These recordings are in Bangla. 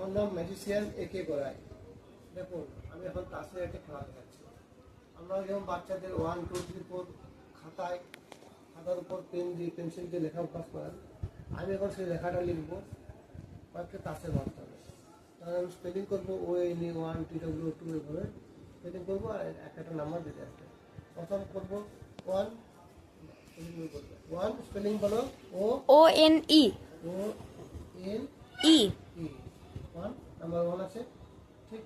আমার নাম ম্যাজিশিয়ান একে গোড়াই। দেখুন, আমি এখন ক্লাসে একটা খেলা দেখাচ্ছি। আমরা যেমন বাচ্চাদের 1, 2, 3, 4 খাতার উপর পেন দিয়ে পেন্সিল দিয়ে লেখা অভ্যাস করেন, আমি এখন সেই লেখাটা লিখবো, কয়েকটা তাসের মাধ্যমে। তাহলে আমি স্পেলিং করবো ONE 1 TW 2 এভাবে স্পেলিং করবো আর একটা নাম্বার দিতে আসবে। প্রথম করবো 1, স্পেলিং বলো ONE ONE। E 1 নাম্বার 1 আছে, ঠিক।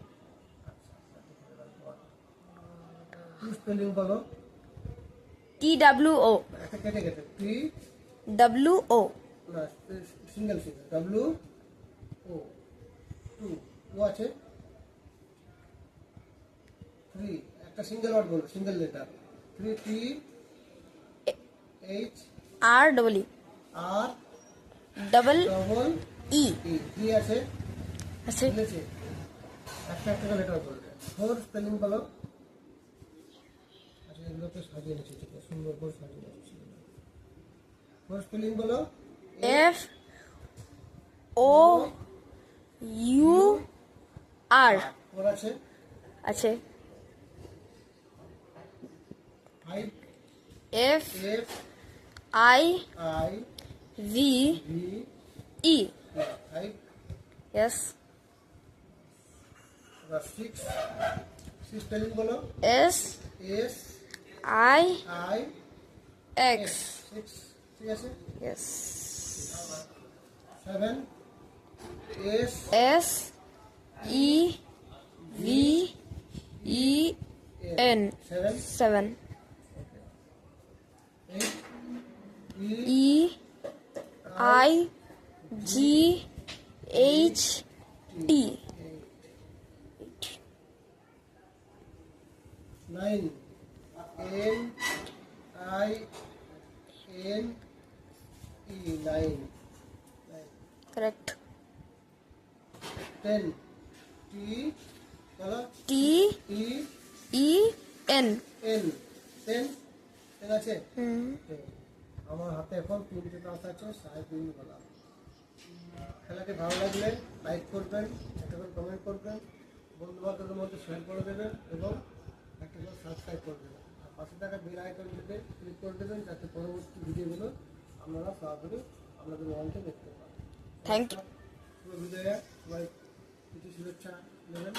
টু স্পেলিং বলো TWO একটা কেটে কেটে WO না, সিঙ্গেল WO 2 আছে। 3 একটা সিঙ্গেল ওয়ার্ড বলো, single letter 3 TH REE R double double E 3 আছে, আছে মিলেছে। একটা একটা লেটার বলবে। 4 স্পেলিং বলো। আচ্ছা, এগুলোকে সাজিয়ে নিচ্ছি, ঠিক আছে, সুন্দর করে সাজিয়ে নিচ্ছি। 4 স্পেলিং বলো FOUR 4 আছে। আছে 5 FIVE 5 yes 6 স্পেলিং বলো SIX SIX 6, ঠিক আছে। yes 7 SEVEN 7 8 EIGHT 9 NINE 9 correct 10 T বলো TEN N 10 আছে। আমার হাতে এখন 3টে কাজ আছে, সাড়ে 3 বলা। খেলাটি ভালো লাগলে লাইক করবেন, একটা করে কমেন্ট করবেন, বন্ধু বান্ধবদের মধ্যে শেয়ার করে দেবেন এবং একটা করে সাবস্ক্রাইব করে দেবেন। আর পাশে থাকা বেল আইকনটিতে ক্লিক করে দেবেন যাতে পরবর্তী ভিডিওগুলো আপনারা সরাসরি আপনাদের মোবাইলকে দেখতে পান। থ্যাংক ইউ শুভ বিদায়, সবাই কিছু শুভেচ্ছা দেবেন।